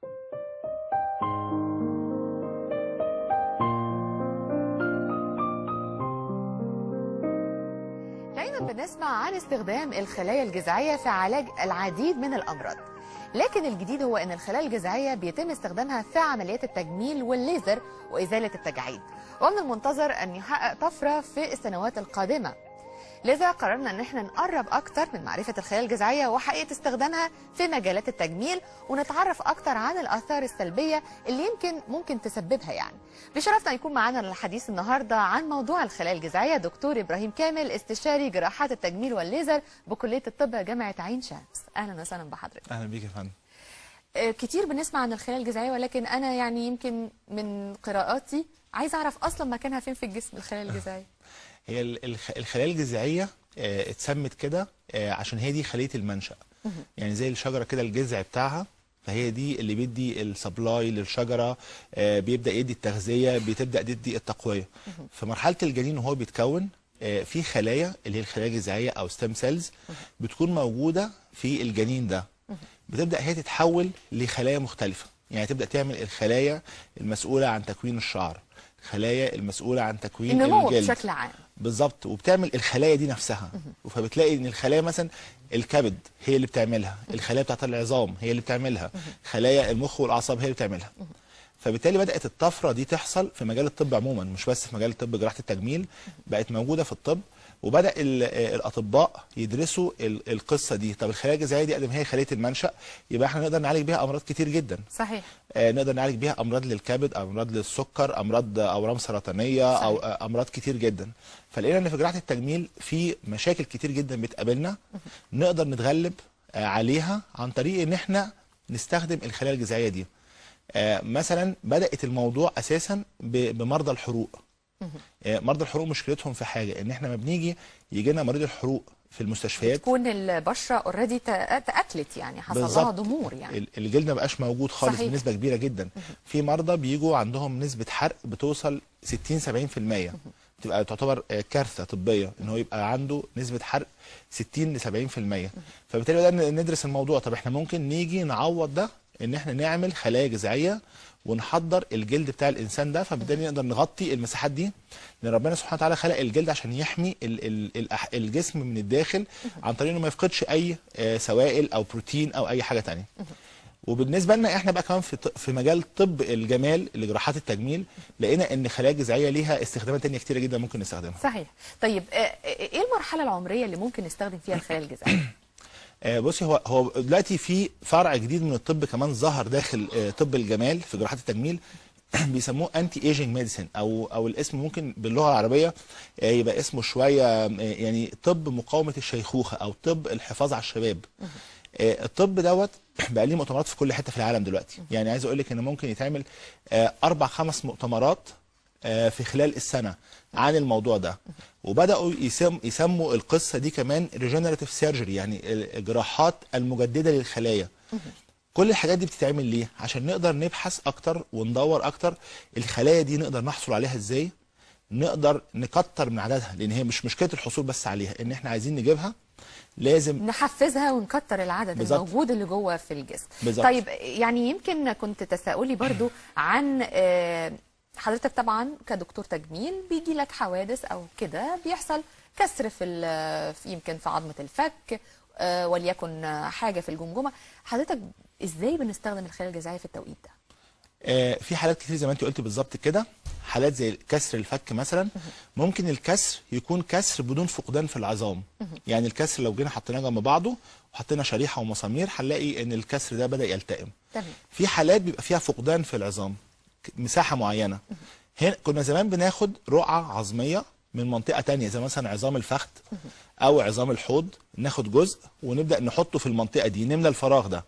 دايما بنسمع عن استخدام الخلايا الجذعية في علاج العديد من الأمراض، لكن الجديد هو أن الخلايا الجذعية بيتم استخدامها في عمليات التجميل والليزر وإزالة التجاعيد، ومن المنتظر أن يحقق طفرة في السنوات القادمة. لذا قررنا ان احنا نقرب اكتر من معرفة الخلايا الجذعية وحقيقة استخدامها في مجالات التجميل، ونتعرف اكتر عن الاثار السلبية اللي ممكن تسببها يعني. بشرفنا يكون معانا الحديث النهارده عن موضوع الخلايا الجذعية دكتور ابراهيم كامل، استشاري جراحات التجميل والليزر بكلية الطب جامعة عين شمس. اهلا وسهلا بحضرتك. اهلا بيك يا فندم. كتير بنسمع عن الخلايا الجذعية، ولكن انا يعني يمكن من قراءاتي عايز اعرف اصلا مكانها فين في الجسم الخلايا الجذعية. هي الخلايا الجذعيه اتسمت كده عشان هي دي خليه المنشأ. يعني زي الشجره كده الجذع بتاعها، فهي دي اللي بيدي السبلاي للشجره، بيبدا يدي التغذيه، بتبدا تدي التقويه. في مرحله الجنين وهو بيتكون في خلايا اللي هي الخلايا الجذعيه او ستيم سيلز بتكون موجوده في الجنين ده، بتبدا هي تتحول لخلايا مختلفه. يعني تبدا تعمل الخلايا المسؤوله عن تكوين الشعر، خلايا المسؤوله عن تكوين النمو الجلد بشكل عام. بالظبط، وبتعمل الخلايا دي نفسها. فبتلاقي ان الخلايا مثلا الكبد هي اللي بتعملها، الخلايا بتاعت العظام هي اللي بتعملها، خلايا المخ والاعصاب هي اللي بتعملها. فبالتالي بدات الطفره دي تحصل في مجال الطب عموما، مش بس في مجال الطب جراحه التجميل، بقت موجوده في الطب. وبدا الاطباء يدرسوا القصه دي. طب الخلايا الجذعيه دي قد ما هي خليه المنشأ، يبقى احنا نقدر نعالج بيها امراض كتير جدا. صحيح. نقدر نعالج بيها امراض للكبد، امراض للسكر، امراض اورام سرطانيه. صحيح. او امراض كتير جدا. فلقينا ان في جراحه التجميل في مشاكل كتير جدا بتقابلنا نقدر نتغلب عليها عن طريق ان احنا نستخدم الخلايا الجذعيه دي. مثلا بدات الموضوع اساسا بمرضى الحروق. مرضى الحروق مشكلتهم في حاجه، ان احنا ما بنيجي يجي لنا مريض الحروق في المستشفيات تكون البشره اوريدي تاكلت، يعني حصل لها ضمور، يعني الجلد ما بقاش موجود خالص. صحيح. بنسبه كبيره جدا. في مرضى بيجوا عندهم نسبه حرق بتوصل 60-70%، بتبقى تعتبر كارثه طبيه ان هو يبقى عنده نسبه حرق 60-70%. فبالتالي بدأنا ندرس الموضوع. طب احنا ممكن نيجي نعوض ده ان احنا نعمل خلايا جذعيه ونحضر الجلد بتاع الانسان ده، فبالتالي نقدر نغطي المساحات دي. لان ربنا سبحانه وتعالى خلق الجلد عشان يحمي الجسم من الداخل عن طريق انه ما يفقدش اي سوائل او بروتين او اي حاجه ثانيه. وبالنسبه لنا احنا بقى كمان في مجال طب الجمال لجراحات التجميل، لقينا ان الخلايا الجذعيه ليها استخدامات ثانيه كتيره جدا ممكن نستخدمها. صحيح. طيب ايه المرحله العمريه اللي ممكن نستخدم فيها الخلايا الجذعيه؟ بصي، هو دلوقتي في فرع جديد من الطب كمان ظهر داخل طب الجمال في جراحات التجميل بيسموه انتي ايجينج ميديسن، او الاسم ممكن باللغه العربيه يبقى اسمه شويه يعني طب مقاومه الشيخوخه او طب الحفاظ على الشباب. الطب دوت بقى ليه مؤتمرات في كل حته في العالم دلوقتي. يعني عايز اقول لك ان ممكن يتعمل 4-5 مؤتمرات في خلال السنه عن الموضوع ده. وبداوا يسموا القصه دي كمان ريجنراتيف سيرجري، يعني الجراحات المجدده للخلايا. كل الحاجات دي بتتعمل ليه؟ عشان نقدر نبحث اكتر وندور اكتر الخلايا دي نقدر نحصل عليها ازاي، نقدر نكتر من عددها. لان هي مش مشكله الحصول بس عليها، ان احنا عايزين نجيبها لازم نحفزها ونكتر العدد. بالزبط. الموجود اللي جوه في الجسم. بالزبط. طيب يعني يمكن كنت تساؤلي برضو عن حضرتك طبعا كدكتور تجميل بيجي لك حوادث او كده، بيحصل كسر في يمكن في عظمه الفك، وليكن حاجه في الجمجمه. حضرتك ازاي بنستخدم الخلايا الجذعيه في التوقيت ده؟ في حالات كتير زي ما انت قلتي بالظبط كده. حالات زي كسر الفك مثلا، ممكن الكسر يكون كسر بدون فقدان في العظام. يعني الكسر لو جينا حطيناه جنب بعضه وحطينا شريحه ومسامير هنلاقي ان الكسر ده بدا يلتئم. في حالات بيبقى فيها فقدان في العظام مساحه معينه. هنا كنا زمان بناخد رقعه عظميه من منطقه ثانيه زي مثلا عظام الفخذ او عظام الحوض، ناخد جزء ونبدا نحطه في المنطقه دي، نملى الفراغ ده.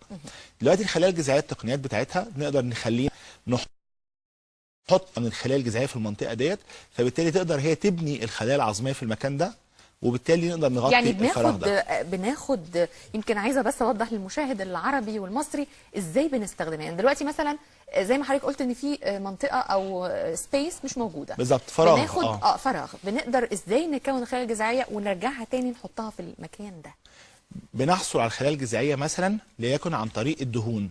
دلوقتي الخلايا الجذعيه التقنيات بتاعتها نقدر نخليه نحط من الخلايا الجذعيه في المنطقه ديت، فبالتالي تقدر هي تبني الخلايا العظميه في المكان ده، وبالتالي نقدر نغطي يعني الفراغ ده. بناخد يمكن عايزه بس اوضح للمشاهد العربي والمصري ازاي بنستخدمها. يعني دلوقتي مثلا زي ما حضرتك قلت ان في منطقه او سبيس مش موجوده بالظبط، فراغ. بناخد فراغ، بنقدر ازاي نكون الخلايا الجذعيه ونرجعها تاني نحطها في المكان ده؟ بنحصل على الخلايا الجذعيه مثلا ليكن عن طريق الدهون.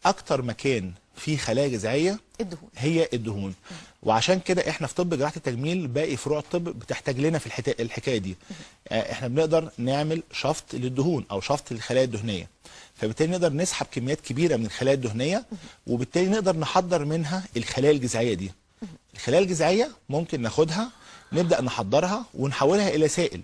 اكتر مكان فيه خلايا جذعيه الدهون هي الدهون. وعشان كده احنا في طب جراحه التجميل باقي فروع الطب بتحتاج لنا في الحكايه دي. احنا بنقدر نعمل شفط للدهون او شفط للخلايا الدهنيه، فبالتالي نقدر نسحب كميات كبيره من الخلايا الدهنيه، وبالتالي نقدر نحضر منها الخلايا الجذعيه دي. الخلايا الجذعيه ممكن ناخدها نبدا نحضرها ونحولها الى سائل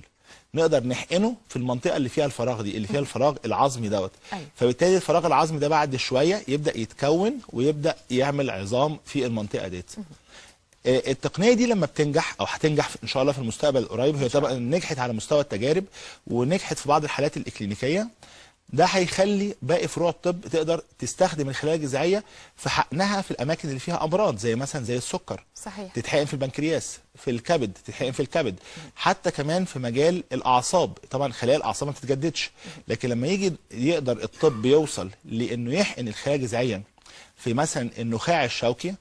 نقدر نحقنه في المنطقه اللي فيها الفراغ دي، اللي فيها الفراغ العظمي دوت. أيوة. فبالتالي الفراغ العظمي ده بعد شويه يبدا يتكون ويبدا يعمل عظام في المنطقه ديت. التقنيه دي لما بتنجح او هتنجح ان شاء الله في المستقبل القريب، هي طبعا نجحت على مستوى التجارب ونجحت في بعض الحالات الاكلينيكيه، ده هيخلي باقي فروع الطب تقدر تستخدم الخلايا الجذعيه في حقنها في الاماكن اللي فيها امراض زي مثلا زي السكر. صحيح. تتحقن في البنكرياس، في الكبد، تتحقن في الكبد، حتى كمان في مجال الاعصاب. طبعا خلايا الاعصاب ما بتتجددش، لكن لما يجي يقدر الطب يوصل لانه يحقن الخلايا الجذعيه في مثلا النخاع الشوكي،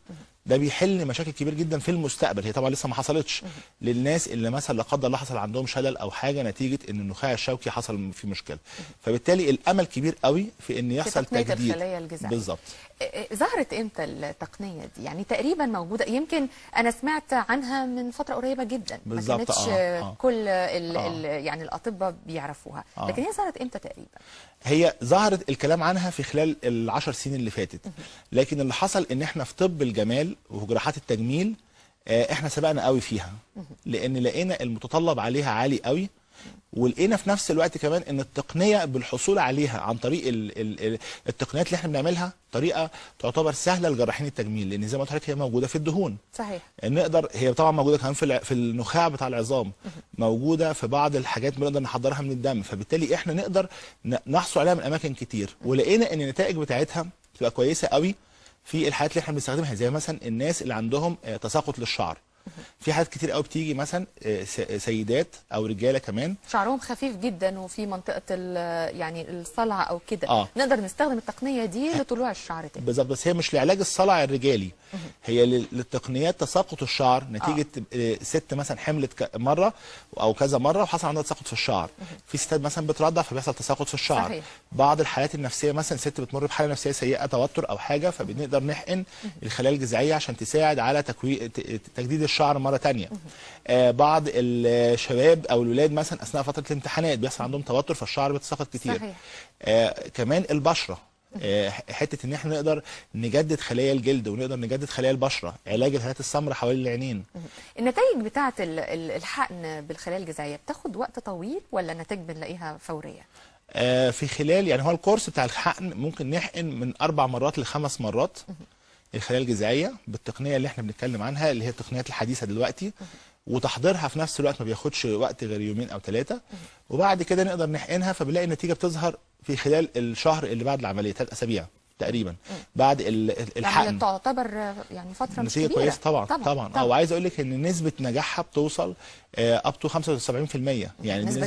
ده بيحل مشاكل كبير جدا في المستقبل. هي طبعا لسه ما حصلتش للناس اللي مثلا لا قدر الله حصل عندهم شلل او حاجه نتيجه ان النخاع الشوكي حصل فيه مشكله. فبالتالي الامل كبير قوي في ان يحصل تجديد الخلايا الجذعيه. بالظبط. ظهرت امتى التقنيه دي؟ يعني تقريبا موجوده، يمكن انا سمعت عنها من فتره قريبه جدا، ما بالظبط. كانتش كل يعني الاطباء بيعرفوها. لكن هي ظهرت امتى تقريبا؟ هي ظهرت الكلام عنها في خلال ال10 سنين اللي فاتت، لكن اللي حصل ان احنا في طب الجمال وفي جراحات التجميل احنا سبقنا قوي فيها، لان لقينا المتطلب عليها عالي قوي، ولقينا في نفس الوقت كمان ان التقنيه بالحصول عليها عن طريق التقنيات اللي احنا بنعملها طريقه تعتبر سهله لجراحين التجميل، لان زي ما قلت لحضرتك هي موجوده في الدهون. صحيح. نقدر، هي طبعا موجوده كمان في النخاع بتاع العظام، موجوده في بعض الحاجات بنقدر نحضرها من الدم، فبالتالي احنا نقدر نحصل عليها من اماكن كتير، ولقينا ان النتائج بتاعتها بتبقى كويسه قوي في الحالات اللي احنا بنستخدمها، زي مثلا الناس اللي عندهم تساقط للشعر. في حالات كتير قوي بتيجي مثلا سيدات او رجاله كمان شعرهم خفيف جدا وفي منطقه يعني الصلع او كده، نقدر نستخدم التقنيه دي لطلوع الشعر تاني. بالظبط، بس هي مش لعلاج الصلع الرجالي، هي للتقنيات تساقط الشعر نتيجه ست مثلا حملت مره او كذا مره وحصل عندها تساقط في الشعر. في ستات مثلا بترضع فبيحصل تساقط في الشعر. صحيح. بعض الحالات النفسيه مثلا ست بتمر بحاله نفسيه سيئه، توتر او حاجه، فبنقدر نحقن الخلايا الجذعيه عشان تساعد على تجديد الشعر مره ثانيه. بعض الشباب او الولاد مثلا اثناء فتره الامتحانات بيحصل عندهم توتر فالشعر بيتساقط كتير. صحيح. كمان البشره، حته ان احنا نقدر نجدد خلايا الجلد ونقدر نجدد خلايا البشره، علاج الهالات السمراء حوالين العينين. النتائج بتاعه الحقن بالخلايا الجذعيه بتاخد وقت طويل ولا النتائج بنلاقيها فوريه؟ في خلال، يعني هو الكورس بتاع الحقن ممكن نحقن من 4 مرات ل5 مرات الخلايا الجذعيه بالتقنيه اللي احنا بنتكلم عنها، اللي هي التقنيات الحديثه دلوقتي، وتحضيرها في نفس الوقت ما بياخدش وقت غير 2 أو 3، وبعد كده نقدر نحقنها، فبنلاقي النتيجه بتظهر في خلال الشهر اللي بعد العمليه، 3 أسابيع تقريبا بعد الحقن. يعني تعتبر يعني فتره مش كبيره. كويسه طبعا. وعايز اقول لك ان نسبه نجاحها بتوصل اب تو 75%، يعني نسبه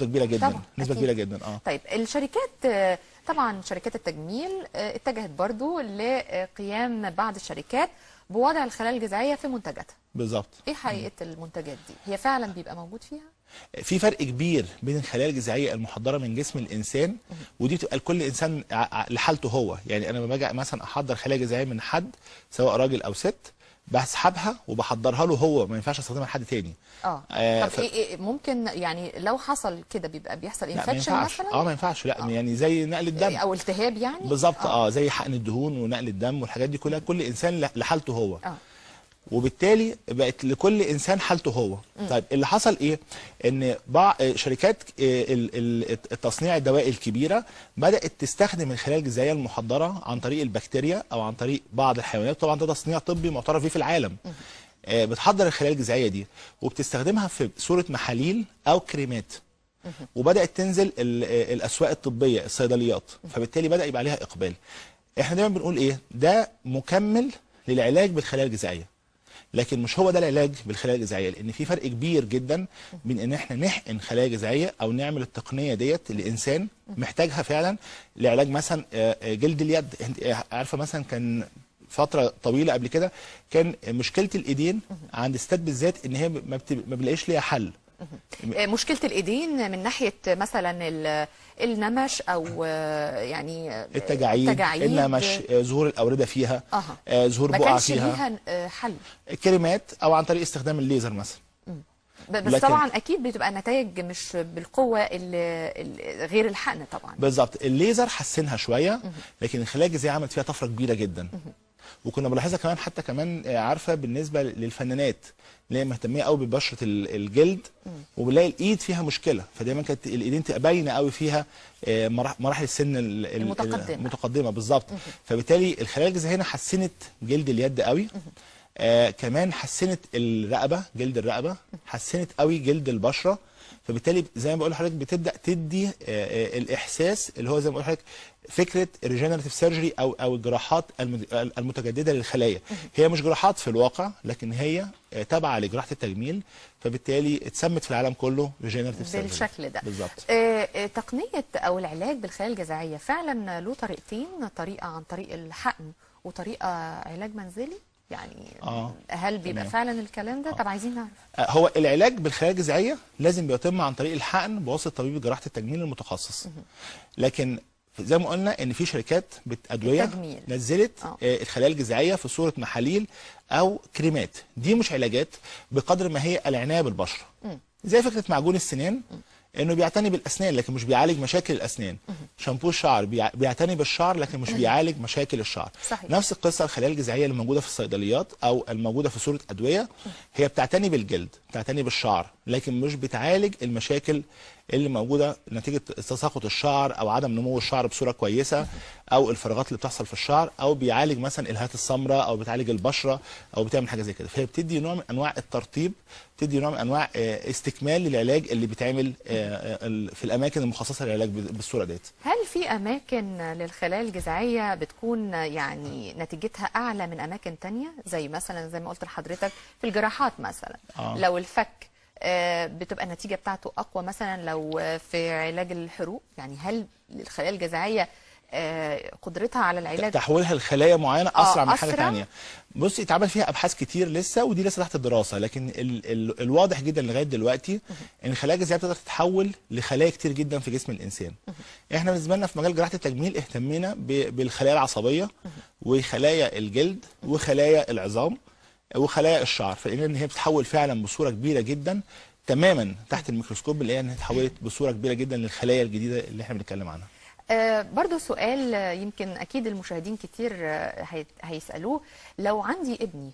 كبيره جدا طبعا. نسبه كبيره جدا. طيب الشركات، طبعا شركات التجميل اتجهت برضو لقيام بعض الشركات بوضع الخلايا الجذعيه في منتجاتها. بالظبط. ايه حقيقه المنتجات دي؟ هي فعلا بيبقى موجود فيها؟ في فرق كبير بين الخلايا الجذعيه المحضره من جسم الانسان، ودي بتبقى لكل انسان لحالته هو. يعني انا لما باجي مثلا احضر خلايا جذعيه من حد سواء راجل او ست، بسحبها وبحضرها له هو، ما ينفعش استخدمها لحد تاني. طب إيه ممكن يعني لو حصل كده بيحصل انفكشن مثلا؟ ما ينفعش. لا يعني زي نقل الدم او التهاب يعني. بالظبط. زي حقن الدهون ونقل الدم والحاجات دي كلها، كل انسان لحالته هو. وبالتالي بقت لكل انسان حالته هو. طيب اللي حصل ايه؟ ان بعض شركات التصنيع الدوائي الكبيره بدات تستخدم الخلايا الجذعيه المحضره عن طريق البكتيريا او عن طريق بعض الحيوانات، طبعا ده تصنيع طبي معترف بيه في العالم. بتحضر الخلايا الجذعيه دي وبتستخدمها في صوره محاليل او كريمات، وبدات تنزل الاسواق الطبيه، الصيدليات، فبالتالي بدا يبقى عليها اقبال. احنا دايما بنقول ايه؟ ده مكمل للعلاج بالخلايا الجذعيه، لكن مش هو ده العلاج بالخلايا الجذعيه، لان في فرق كبير جدا بين ان احنا نحقن خلايا جذعيه او نعمل التقنيه ديت لانسان محتاجها فعلا لعلاج مثلا جلد اليد. انت عارفه مثلا كان فتره طويله قبل كده كان مشكله الايدين عند الستات بالذات ان هي ما بنلاقيش ليها حل، مشكله الايدين من ناحيه مثلا النمش او يعني التجاعيد، النمش، ظهور الاورده فيها، ظهور ما بقع كانش فيها، ليها حل. كريمات او عن طريق استخدام الليزر مثلا. بس طبعا اكيد بتبقى النتائج مش بالقوه اللي غير الحقن طبعا. بالظبط، الليزر حسنها شويه، لكن الخلايا الجذعيه عملت فيها طفره كبيره جدا. وكنا بنلاحظها كمان، حتى كمان عارفه بالنسبه للفنانات اللي هي مهتميه قوي ببشره الجلد، وبنلاقي الايد فيها مشكله، فدايما كانت الايدين تبقى باينه قوي فيها مراحل السن المتقدمه بالظبط. فبالتالي الخلايا الجذعيه هنا حسنت جلد اليد قوي. كمان حسنت الرقبه، جلد الرقبه، حسنت قوي جلد البشره. فبالتالي زي ما بقول لحضرتك بتبدا تدي الاحساس اللي هو زي ما بقول لحضرتك فكره الريجنراتيف سيرجري او الجراحات المتجدده للخلايا. هي مش جراحات في الواقع، لكن هي تابعه لجراحه التجميل، فبالتالي اتسمت في العالم كله ريجنراتيف سيرجري بالشكل ده بالظبط. تقنيه او العلاج بالخلايا الجذعيه فعلا له طريقتين، طريقه عن طريق الحقن وطريقه علاج منزلي، يعني هل بيبقى فعلا الكلام ده؟ طب عايزين نعرف. هو العلاج بالخلايا الجذعيه لازم بيتم عن طريق الحقن بواسطه طبيب جراحه التجميل المتخصص. لكن زي ما قلنا ان في شركات ادويه نزلت الخلايا الجذعيه في صوره محاليل او كريمات. دي مش علاجات بقدر ما هي العنايه بالبشره، زي فكره معجون السنان انه بيعتني بالاسنان لكن مش بيعالج مشاكل الاسنان. شامبو الشعر بيعتني بالشعر لكن مش بيعالج مشاكل الشعر. صحيح. نفس القصه الخلايا الجذعيه اللي موجوده في الصيدليات او الموجوده في صوره ادويه، هي بتعتني بالجلد، بتعتني بالشعر، لكن مش بتعالج المشاكل اللي موجوده نتيجه تساقط الشعر او عدم نمو الشعر بصوره كويسه، او الفراغات اللي بتحصل في الشعر، او بيعالج مثلا الهات السمراء، او بتعالج البشره، او بتعمل حاجه زي كده. فهي بتدي نوع من انواع الترطيب، بتدي نوع من انواع استكمال للعلاج اللي بيتعمل في الاماكن المخصصه للعلاج بالصوره ديت. هل في اماكن للخلايا الجذعيه بتكون يعني نتيجتها اعلى من اماكن تانية، زي مثلا زي ما قلت لحضرتك في الجراحات مثلا لو الفك بتبقى النتيجه بتاعته اقوى مثلا لو في علاج الحروق؟ يعني هل الخلايا الجذعيه قدرتها على العلاج تحويلها لخلايا معينه اسرع من حاجه ثانيه؟ بصي اتعمل فيها ابحاث كتير لسه، ودي لسه تحت الدراسه، لكن الواضح جدا لغايه دلوقتي ان الخلايا الجذعيه بتقدر تتحول لخلايا كتير جدا في جسم الانسان. احنا بالنسبه لنا في مجال جراحه التجميل اهتمينا بالخلايا العصبيه وخلايا الجلد وخلايا العظام وخلايا الشعر، فلقينا ان هي بتتحول فعلا بصوره كبيره جدا تماما تحت الميكروسكوب، اللي هي انها اتحولت بصوره كبيره جدا للخلايا الجديده اللي احنا بنتكلم عنها. برضو سؤال يمكن أكيد المشاهدين كتير هيسألوه، لو عندي ابني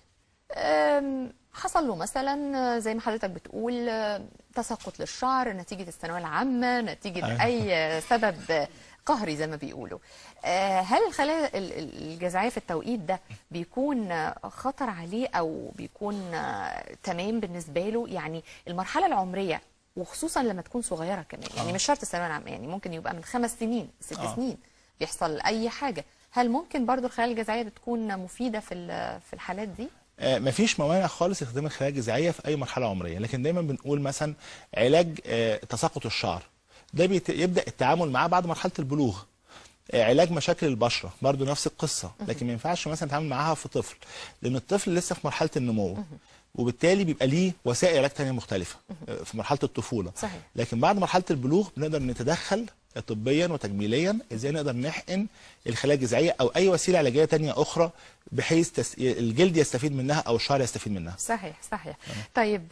حصل له مثلا زي ما حضرتك بتقول تساقط للشعر نتيجة الثانوية العامة، نتيجة أي سبب قهري زي ما بيقولوا، هل الخلايا الجذعية في التوقيت ده بيكون خطر عليه أو بيكون تمام بالنسبة له؟ يعني المرحلة العمرية وخصوصا لما تكون صغيره كمان، يعني مش شرط الثانويه العامه، يعني ممكن يبقى من 5 سنين 6 سنين بيحصل اي حاجه، هل ممكن برضو الخلايا الجذعيه بتكون مفيده في الحالات دي؟ مفيش موانع خالص استخدام الخلايا الجذعيه في اي مرحله عمريه، لكن دايما بنقول مثلا علاج تساقط الشعر ده يبدا التعامل معاه بعد مرحله البلوغ. علاج مشاكل البشره برضو نفس القصه، لكن ما ينفعش مثلا نتعامل معاها في طفل، لان الطفل لسه في مرحله النمو، وبالتالي بيبقى ليه وسائل علاج ثانيه مختلفه في مرحله الطفوله. صحيح. لكن بعد مرحله البلوغ بنقدر نتدخل طبيا وتجميليا ازاي نقدر نحقن الخلايا الجذعيه او اي وسيله علاجيه ثانيه اخرى بحيث الجلد يستفيد منها او الشعر يستفيد منها. صحيح صحيح. طيب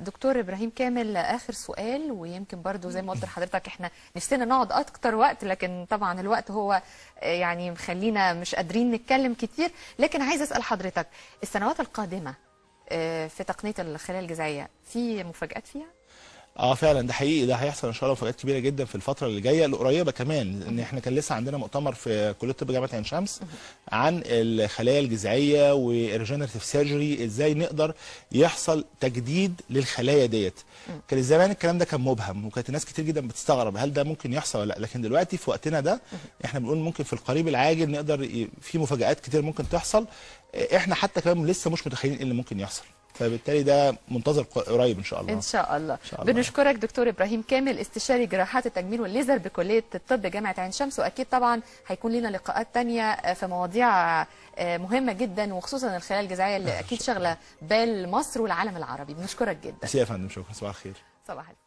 دكتور ابراهيم كامل، اخر سؤال، ويمكن برضو زي ما قلت لحضرتك احنا نفسنا نقعد اكتر وقت، لكن طبعا الوقت هو يعني مخلينا مش قادرين نتكلم كتير، لكن عايز اسال حضرتك السنوات القادمه في تقنيه الخلايا الجذعيه في مفاجآت فيها؟ فعلا ده حقيقي، ده هيحصل ان شاء الله مفاجآت كبيره جدا في الفتره اللي جايه القريبه كمان، لان احنا كان لسه عندنا مؤتمر في كليه طب جامعه عين شمس عن الخلايا الجذعيه والريجنراتيف سيرجري، ازاي نقدر يحصل تجديد للخلايا ديت. كان زمان الكلام ده كان مبهم، وكانت الناس كتير جدا بتستغرب هل ده ممكن يحصل ولا لا، لكن دلوقتي في وقتنا ده احنا بنقول ممكن في القريب العاجل نقدر في مفاجآت كتير ممكن تحصل، احنا حتى كمان لسه مش متخيلين ايه اللي ممكن يحصل، فبالتالي ده منتظر قريب ان شاء الله. ان شاء الله. بنشكرك دكتور ابراهيم كامل، استشاري جراحات التجميل والليزر بكليه الطب جامعه عين شمس، واكيد طبعا هيكون لنا لقاءات ثانيه في مواضيع مهمه جدا، وخصوصا الخلايا الجذعيه اللي اكيد شغله بال مصر والعالم العربي. بنشكرك جدا. يا فندم، شكرا، صباح الخير. صباح الفل.